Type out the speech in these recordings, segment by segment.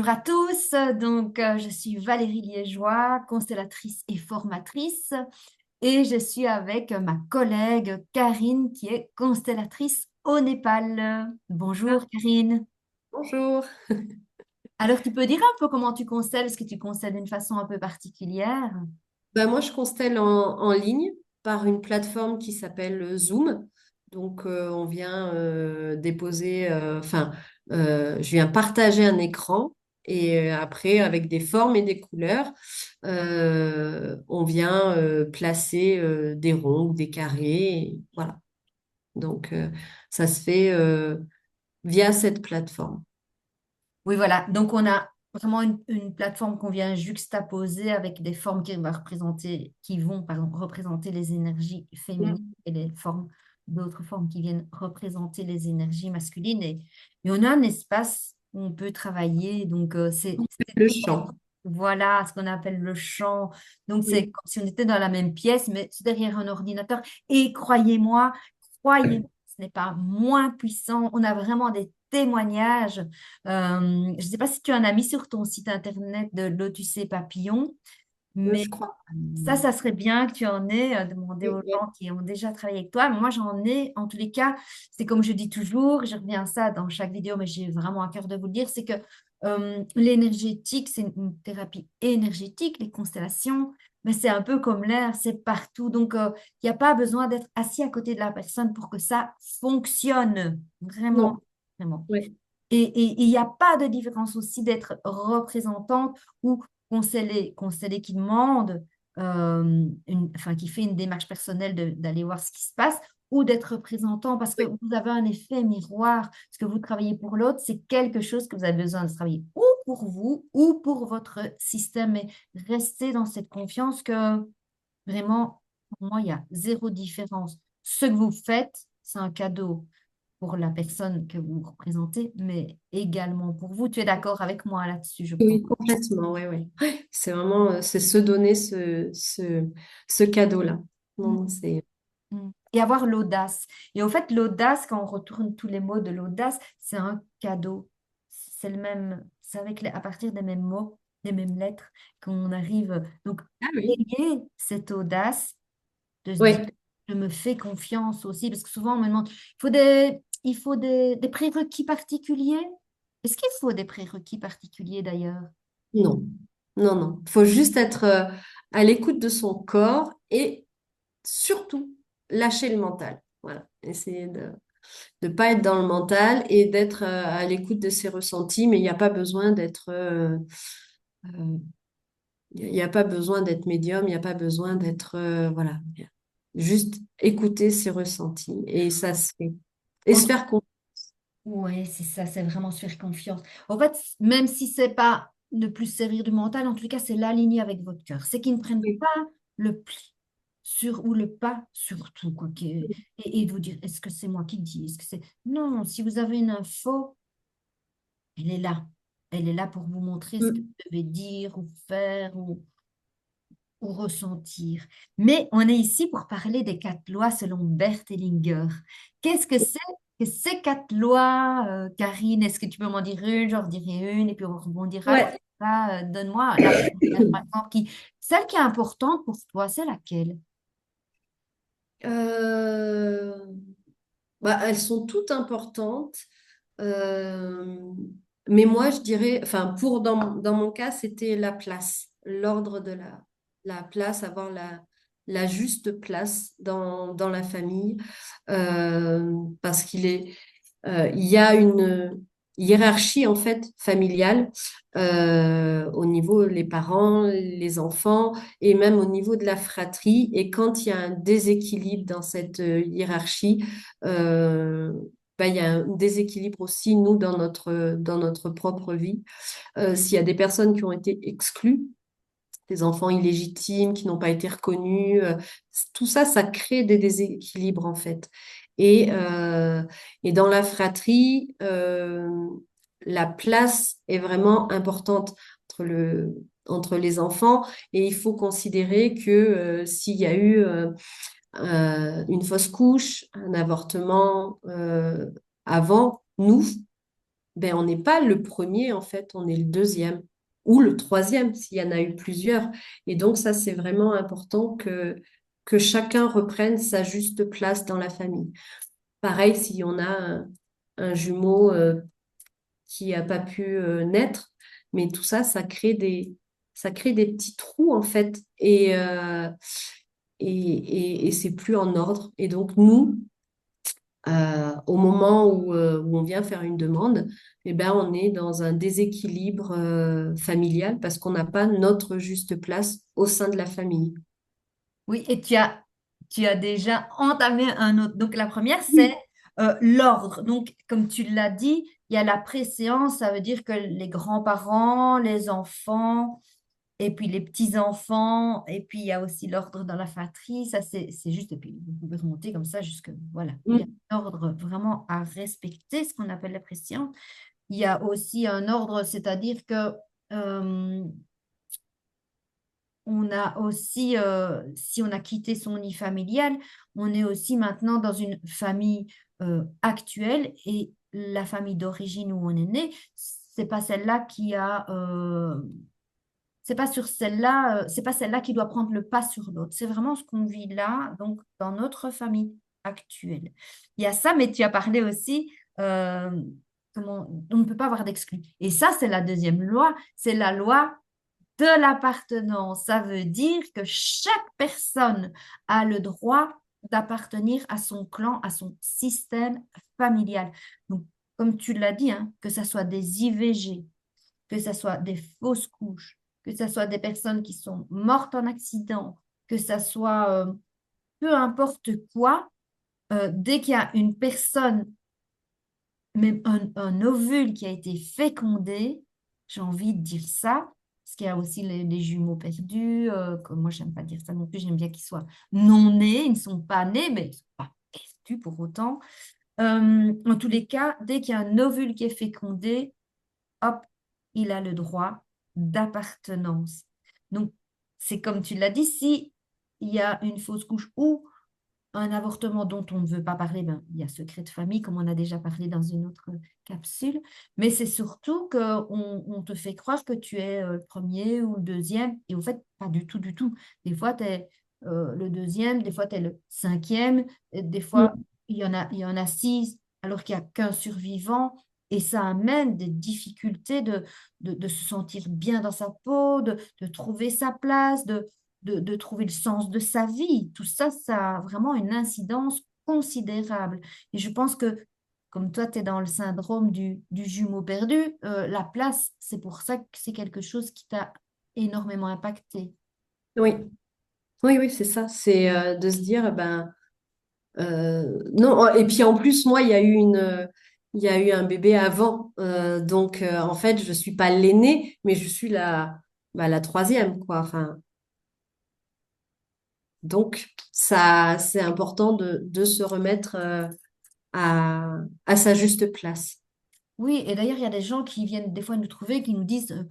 Bonjour à tous, je suis Valérie Liégeois, constellatrice et formatrice, et je suis avec ma collègue Karine qui est constellatrice au Népal. Ah, Bonjour Karine. bonjour. Alors tu peux dire un peu comment tu constelles? Est-ce que tu constelles d'une façon un peu particulière? Ben, moi, je constelle en ligne par une plateforme qui s'appelle Zoom. Donc, on vient déposer, je viens partager un écran et après, avec des formes et des couleurs, on vient placer des ronds ou des carrés. Voilà. Donc, ça se fait via cette plateforme. Oui, voilà. Donc, on a vraiment une plateforme qu'on vient juxtaposer avec des formes qui vont, pardon, représenter les énergies féminines Mm. et d'autres formes qui viennent représenter les énergies masculines. Et on a un espace où on peut travailler. C'est Le tout, chant. voilà ce qu'on appelle le champ. Donc, c'est Mm. comme si on était dans la même pièce, mais c'est derrière un ordinateur. Et croyez-moi, ce n'est pas moins puissant. On a vraiment des témoignages. Je ne sais pas si tu en as mis sur ton site internet de Lotus et Papillon, mais Je crois. ça serait bien que tu en aies demandé aux Oui, gens qui ont déjà travaillé avec toi. Moi, j'en ai, en tous les cas, c'est comme je dis toujours, je reviens à ça dans chaque vidéo, mais j'ai vraiment à cœur de vous le dire, c'est que l'énergétique, c'est une thérapie énergétique, les constellations, mais c'est un peu comme l'air, c'est partout. Il n'y a pas besoin d'être assis à côté de la personne pour que ça fonctionne. Vraiment, non. vraiment. Oui. Et il n'y a pas de différence aussi d'être représentante ou conseiller qui demande, qui fait une démarche personnelle d'aller voir ce qui se passe, ou d'être représentant parce que Oui. vous avez un effet miroir. Ce que vous travaillez pour l'autre, c'est quelque chose que vous avez besoin de travailler ou pour vous ou pour votre système. Mais restez dans cette confiance que vraiment, pour moi, il y a zéro différence. Ce que vous faites, c'est un cadeau pour la personne que vous représentez, mais également pour vous. Tu es d'accord avec moi là-dessus, je crois. Oui, complètement, oui, oui. Ouais, c'est vraiment, c'est se donner ce cadeau-là. Non, Mm, non, c'est... mm. Et avoir l'audace. Et au fait, l'audace, quand on retourne tous les mots de l'audace, c'est un cadeau. C'est le même, c'est à partir des mêmes mots, des mêmes lettres qu'on arrive. Donc, Ah oui. ayez cette audace de se dire, Oui, je me fais confiance aussi, parce que souvent on me demande, il faut des prérequis particuliers. Est-ce qu'il faut des prérequis particuliers d'ailleurs? non, non, non. Il faut juste être à l'écoute de son corps et surtout lâcher le mental. Voilà, essayer de ne pas être dans le mental et d'être à l'écoute de ses ressentis, mais il n'y a pas besoin d'être... euh, il n'y a pas besoin d'être médium, il n'y a pas besoin d'être... voilà. Juste écouter ses ressentis et ça se fait. Et se faire confiance. Oui, c'est ça, c'est vraiment se faire confiance. En fait, même si c'est pas ne plus se servir du mental, en tout cas, c'est l'aligner avec votre cœur. C'est qu'ils ne prennent Oui. pas le pli sur ou le pas sur tout, quoi. Et vous dire, est-ce que c'est moi qui dis? Est-ce que c'est... Non, si vous avez une info, elle est là. Elle est là pour vous montrer ce que Mm. vous devez dire ou faire ou ressentir. Mais on est ici pour parler des quatre lois selon Bert Hellinger. Qu'est-ce que c'est que ces quatre lois, Karine? Est-ce que tu peux m'en dire une? J'en dirai une et puis on rebondira sur Ouais. ça. Donne-moi la première, par exemple, celle qui est importante pour toi, c'est laquelle? Euh, Bah, elles sont toutes importantes. Euh, mais moi, je dirais, enfin, dans mon cas, c'était la place, l'ordre de la place, avoir la juste place dans la famille. Parce il y a une hiérarchie en fait familiale au niveau les parents, les enfants et même au niveau de la fratrie. Et quand il y a un déséquilibre dans cette hiérarchie, euh, il y a un déséquilibre aussi nous dans notre propre vie. S'il y a des personnes qui ont été exclues, des enfants illégitimes qui n'ont pas été reconnus. Tout ça, ça crée des déséquilibres en fait. Et, euh, et dans la fratrie, la place est vraiment importante entre les enfants et il faut considérer que s'il y a eu une fausse couche, un avortement avant nous, ben, on n'est pas le premier, en fait, on est le deuxième ou le troisième s'il y en a eu plusieurs. Et donc, ça, c'est vraiment important que chacun reprenne sa juste place dans la famille. Pareil, si on a un jumeau qui n'a pas pu naître, mais tout ça, ça crée des petits trous, en fait, et c'est plus en ordre. Et donc, nous, au moment où on vient faire une demande, eh ben, on est dans un déséquilibre familial parce qu'on n'a pas notre juste place au sein de la famille. Oui, et tu as déjà entamé un autre. Donc, la première, c'est Oui. l'ordre. Donc, comme tu l'as dit, il y a la préséance, ça veut dire que les grands-parents, les enfants, et puis les petits-enfants, et puis il y a aussi l'ordre dans la fratrie. Ça, c'est juste, et puis vous pouvez remonter comme ça jusque, voilà. Il y a Mm. un ordre vraiment à respecter, ce qu'on appelle la préséance. Il y a aussi un ordre, c'est-à-dire que euh, on a aussi, si on a quitté son nid familial, on est aussi maintenant dans une famille actuelle et la famille d'origine où on est né, c'est pas celle-là qui a, c'est pas sur celle-là, c'est pas celle-là qui doit prendre le pas sur l'autre. C'est vraiment ce qu'on vit là, donc dans notre famille actuelle. Il y a ça, mais tu as parlé aussi, comment, on ne peut pas avoir d'exclus. Et ça, c'est la deuxième loi, c'est la loi de l'appartenance. Ça veut dire que chaque personne a le droit d'appartenir à son clan, à son système familial. Donc, comme tu l'as dit, hein, que ce soit des IVG, que ce soit des fausses couches, que ce soit des personnes qui sont mortes en accident, que ce soit peu importe quoi, dès qu'il y a une personne, même un ovule qui a été fécondé, j'ai envie de dire ça, parce qu'il y a aussi les jumeaux perdus, que moi j'aime pas dire ça non plus, j'aime bien qu'ils soient non nés, ils ne sont pas nés, mais ils ne sont pas perdus pour autant. En tous les cas, dès qu'il y a un ovule qui est fécondé, hop, il a le droit d'appartenance. Donc, c'est comme tu l'as dit, si il y a une fausse couche ou un avortement dont on ne veut pas parler, ben, il y a secret de famille, comme on a déjà parlé dans une autre capsule, mais c'est surtout qu'on on te fait croire que tu es le premier ou le deuxième, et au fait, pas du tout, du tout. Des fois, tu es le deuxième, des fois, tu es le cinquième, et des fois, Mm. il y en a six, alors qu'il n'y a qu'un survivant, et ça amène des difficultés de se sentir bien dans sa peau, de trouver sa place, de trouver le sens de sa vie. Tout ça, ça a vraiment une incidence considérable. Et je pense que, comme toi, tu es dans le syndrome du jumeau perdu, la place, c'est pour ça que c'est quelque chose qui t'a énormément impacté. Oui, oui, oui, c'est ça. C'est de se dire, ben, non. Et puis en plus, moi, il y a eu un bébé avant. Donc, en fait, je suis pas l'aînée, mais je suis la troisième, quoi. Enfin, donc, ça, c'est important de se remettre à sa juste place. Oui, et d'ailleurs, il y a des gens qui viennent des fois nous trouver, qui nous disent,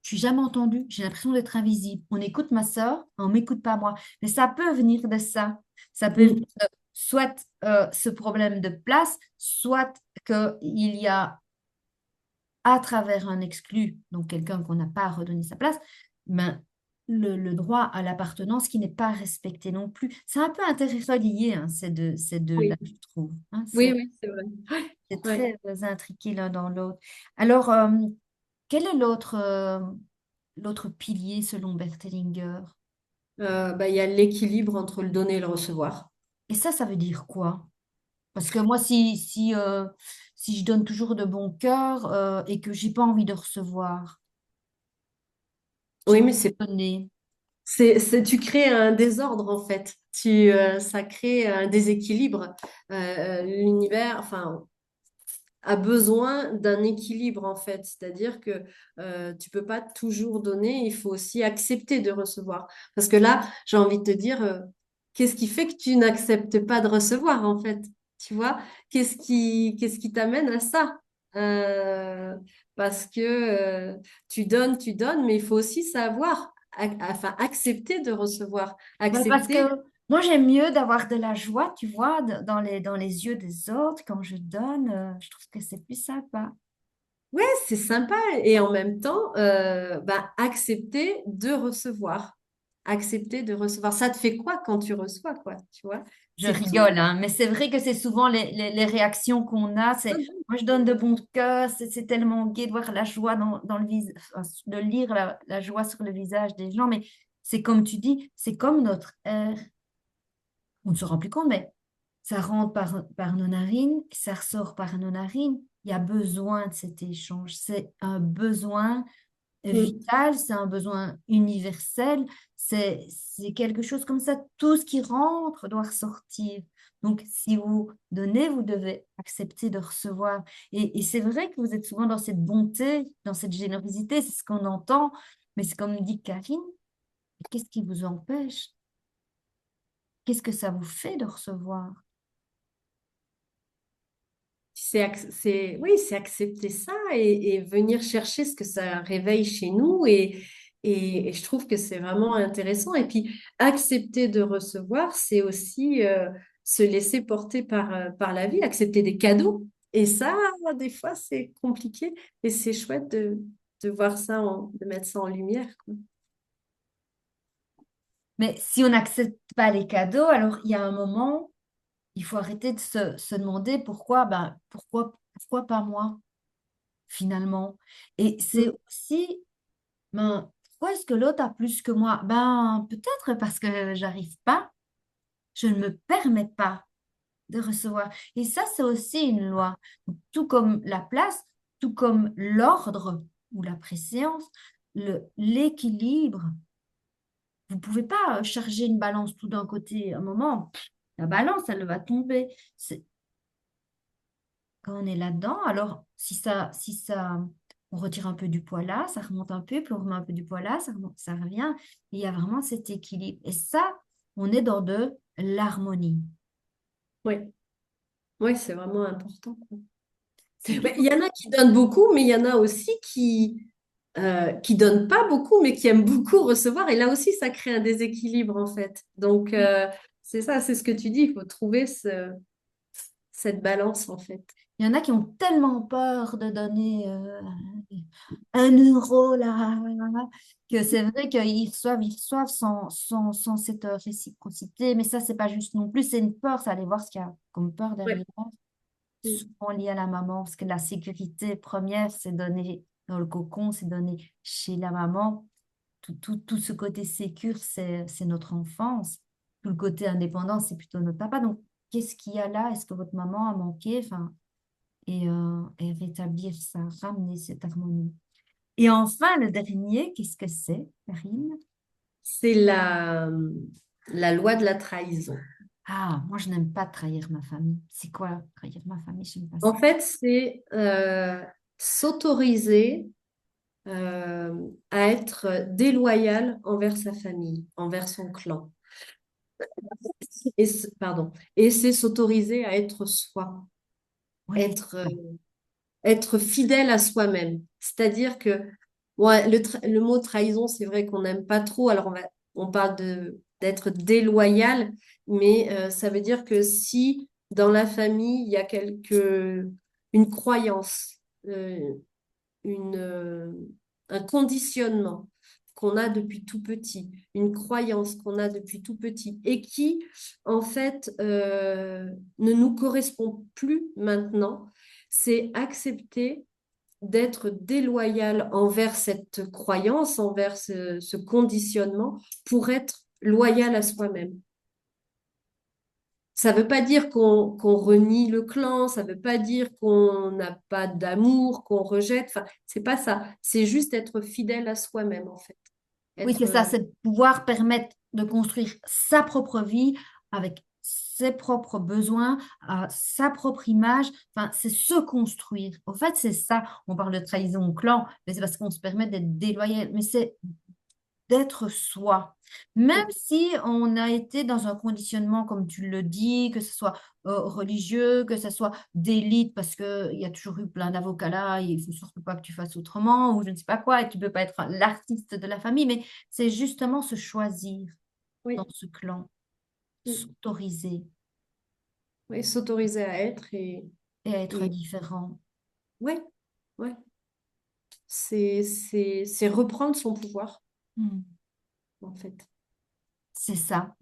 je suis jamais entendue, j'ai l'impression d'être invisible. On écoute ma sœur, on m'écoute pas moi. Mais ça peut venir de ça. Ça peut venir Mm. de soit ce problème de place, soit qu'il y a à travers un exclu, donc quelqu'un qu'on n'a pas redonné sa place, ben, le droit à l'appartenance qui n'est pas respecté non plus. C'est un peu interrelié, hein, ces deux-là, Oui, je trouve. Hein, oui, oui, c'est vrai. c'est Ouais. très intriqué l'un dans l'autre. Alors, quel est l'autre pilier selon Berthellinger? Bah, il y a l'équilibre entre le donner et le recevoir. Et ça veut dire quoi? Parce que moi, si je donne toujours de bon cœur et que j'ai pas envie de recevoir, j'ai Oui, envie mais de donner. tu crées un désordre en fait. Ça crée un déséquilibre. L'univers, enfin, a besoin d'un équilibre en fait. C'est-à-dire que tu peux pas toujours donner, il faut aussi accepter de recevoir. Parce que là, j'ai envie de te dire, qu'est-ce qui fait que tu n'acceptes pas de recevoir en fait? Tu vois? Qu'est-ce qui t'amène à ça? Parce que tu donnes, mais il faut aussi savoir, enfin, accepter de recevoir, Ouais, parce que accepter. moi, j'aime mieux d'avoir de la joie, tu vois, dans les yeux des autres quand je donne. Je trouve que c'est plus sympa. ouais, c'est sympa. Et en même temps, accepter de recevoir. Accepter de recevoir. Ça te fait quoi quand tu reçois, quoi, tu vois? Je C'est tout. rigole, hein, mais c'est vrai que c'est souvent les réactions qu'on a. C'est, moi, je donne de bon cœur, c'est tellement gai de voir la joie dans le visage, de lire la joie sur le visage des gens. Mais c'est comme tu dis, c'est comme notre air. On ne se rend plus compte, mais ça rentre par nos narines, ça ressort par nos narines. Il y a besoin de cet échange. C'est un besoin Mm. vital, c'est un besoin universel, c'est quelque chose comme ça. Tout ce qui rentre doit ressortir. Donc, si vous donnez, vous devez accepter de recevoir. Et c'est vrai que vous êtes souvent dans cette bonté, dans cette générosité, c'est ce qu'on entend. Mais c'est comme dit Karine, qu'est-ce qui vous empêche? Qu'est-ce que ça vous fait de recevoir? Oui, c'est accepter ça et venir chercher ce que ça réveille chez nous. Et je trouve que c'est vraiment intéressant. Et puis, accepter de recevoir, c'est aussi se laisser porter par la vie, accepter des cadeaux. Et ça, des fois, c'est compliqué. Et c'est chouette de voir ça, de mettre ça en lumière, quoi. Mais si on n'accepte pas les cadeaux, alors il y a un moment, il faut arrêter de se demander pourquoi, ben, pourquoi pas moi, finalement. Et c'est Mm. aussi, ben, pourquoi est-ce que l'autre a plus que moi? Ben, peut-être parce que j'arrive pas, je ne me permets pas de recevoir. Et ça, c'est aussi une loi. Donc, tout comme la place, tout comme l'ordre ou la préséance, l'équilibre. Vous ne pouvez pas charger une balance tout d'un côté. À un moment, la balance, elle va tomber. Quand on est là-dedans, alors si ça, on retire un peu du poids là, ça remonte un peu, puis on remet un peu du poids là, ça remonte, ça revient. Et il y a vraiment cet équilibre. Et ça, on est dans de l'harmonie. Oui, ouais, c'est vraiment important, quoi. C'est Ouais, tout. il y en a qui donnent beaucoup, mais il y en a aussi qui donnent pas beaucoup, mais qui aiment beaucoup recevoir. Et là aussi, ça crée un déséquilibre, en fait. Donc, c'est ça, c'est ce que tu dis. Il faut trouver cette balance, en fait. Il y en a qui ont tellement peur de donner 1 euro là, que c'est vrai ils reçoivent sans cette réciprocité. Mais ça, c'est pas juste non plus. C'est une peur, c'est aller voir ce qu'il y a comme peur Ouais. derrière. Mm. Souvent lié à la maman, parce que la sécurité première, c'est donner dans le cocon, c'est donner chez la maman. Tout ce côté sécure, c'est notre enfance. Tout le côté indépendant, c'est plutôt notre papa. Donc, qu'est-ce qu'il y a là? Est-ce que votre maman a manqué? Enfin, et rétablir ça, ramener cette harmonie. Et enfin, le dernier, qu'est-ce que c'est, Karine? C'est la loi de la trahison. Ah, moi, je n'aime pas trahir ma famille. C'est quoi trahir ma famille? Je n'aime pas ça. En fait, c'est s'autoriser à être déloyal envers sa famille, envers son clan. Pardon. Et c'est s'autoriser à être soi, Oui, être, être fidèle à soi-même. C'est-à-dire que ouais, le mot trahison, c'est vrai qu'on n'aime pas trop. Alors, on parle d'être déloyal, mais ça veut dire que si dans la famille, il y a une croyance, une, un conditionnement qu'on a depuis tout petit, une croyance qu'on a depuis tout petit et qui, en fait, ne nous correspond plus maintenant, c'est accepter d'être déloyal envers cette croyance, envers ce conditionnement, pour être loyal à soi-même. Ça ne veut pas dire qu'on renie le clan, ça ne veut pas dire qu'on n'a pas d'amour, qu'on rejette. Enfin, c'est pas ça. C'est juste être fidèle à soi-même, en fait. oui, Être, c'est ça, c'est de pouvoir permettre de construire sa propre vie avec ses propres besoins, sa propre image. Enfin, c'est se construire. En fait, c'est ça. On parle de trahison au clan, mais c'est parce qu'on se permet d'être déloyal. Mais c'est d'être soi. Même si on a été dans un conditionnement, comme tu le dis, que ce soit religieux, que ce soit d'élite, parce qu'il y a toujours eu plein d'avocats là, et il faut surtout pas que tu fasses autrement, ou je ne sais pas quoi, et tu peux pas être l'artiste de la famille, mais c'est justement se choisir dans oui, ce clan, oui, s'autoriser oui, s'autoriser à être et à être et différent. ouais, ouais. C'est reprendre son pouvoir, Mm. en fait. C'est ça.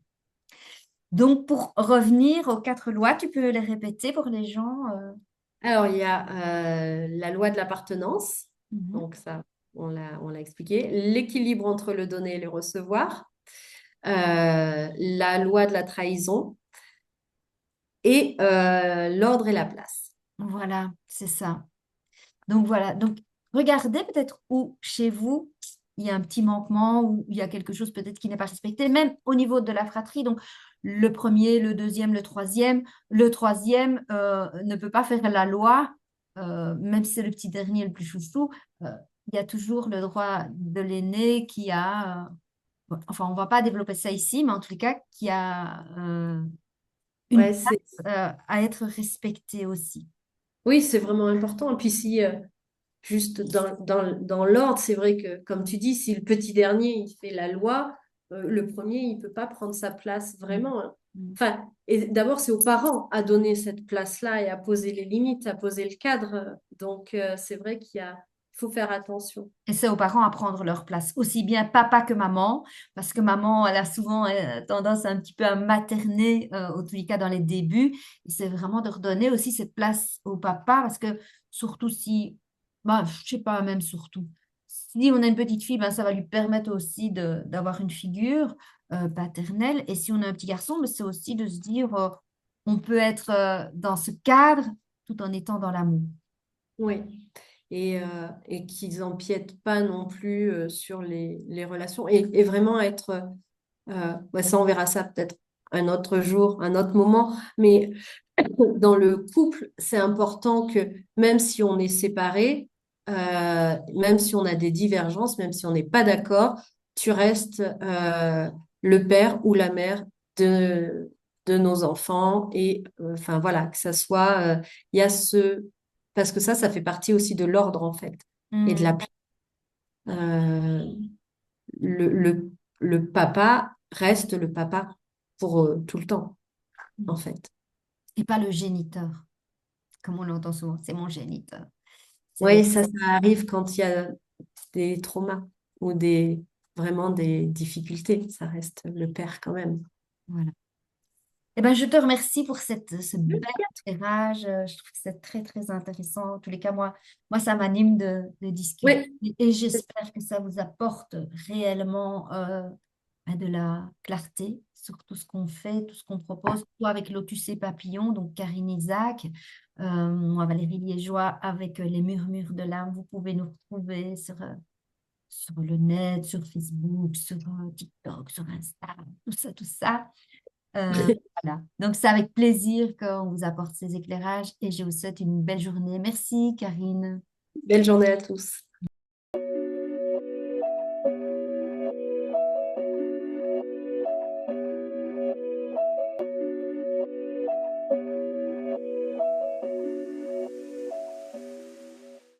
Donc, pour revenir aux 4 lois, tu peux les répéter pour les gens. Alors, il y a la loi de l'appartenance, Mhm. donc ça, on l'a expliqué. L'équilibre entre le donner et le recevoir. La loi de la trahison et l'ordre et la place. Voilà, c'est ça. Donc voilà, donc regardez peut-être où chez vous il y a un petit manquement ou il y a quelque chose peut-être qui n'est pas respecté, même au niveau de la fratrie. Donc le premier, le deuxième, le troisième ne peut pas faire la loi, même si c'est le petit dernier le plus chouchou. euh, il y a toujours le droit de l'aîné qui a, enfin on va pas développer ça ici, mais en tout cas qui a une Ouais, place à être respectée aussi. oui, c'est vraiment important. Et puis si, juste dans l'ordre, c'est vrai que, comme tu dis, si le petit dernier, il fait la loi, le premier, il ne peut pas prendre sa place Mm. vraiment, hein. Mm. Enfin, et d'abord, c'est aux parents à donner cette place-là et à poser les limites, à poser le cadre. Donc, c'est vrai faut faire attention. Et c'est aux parents à prendre leur place, aussi bien papa que maman, parce que maman, elle a souvent tendance un petit peu à materner, au tous les cas dans les débuts. Et c'est vraiment de redonner aussi cette place au papa, parce que surtout si, bah, je sais pas, même surtout, si on a une petite fille, ben, ça va lui permettre aussi d'avoir une figure paternelle. Et si on a un petit garçon, ben, c'est aussi de se dire, on peut être dans ce cadre tout en étant dans l'amour. Oui. Et qu'ils n'empiètent pas non plus sur les relations. Et vraiment être, ouais, ça, on verra ça peut-être un autre jour, un autre moment. Mais dans le couple, c'est important que même si on est séparés, même si on a des divergences, même si on n'est pas d'accord, tu restes le père ou la mère de nos enfants. Et enfin voilà, que ça soit, il y a parce que ça fait partie aussi de l'ordre en fait, et de la Hmm. place. Euh, le, le, le papa reste le papa pour tout le temps, en fait. Et pas le géniteur, comme on l'entend souvent, c'est mon géniteur. Oui, C'est ça arrive quand il y a des traumas ou vraiment des difficultés. Ça reste le père quand même. voilà. Eh ben, je te remercie pour ce bel éclairage. Je trouve que c'est très, très intéressant. En tous les cas, moi ça m'anime de discuter Oui, et j'espère que ça vous apporte réellement de la clarté sur tout ce qu'on fait, tout ce qu'on propose, toi avec Lotus et Papillon, donc Karine Isaac, moi Valérie Liégeois avec les Murmures de l'âme. Vous pouvez nous retrouver sur le net, sur Facebook, sur TikTok, sur Insta, tout ça, tout ça. Voilà. Donc, c'est avec plaisir qu'on vous apporte ces éclairages et je vous souhaite une belle journée. Merci, Karine. belle journée à tous.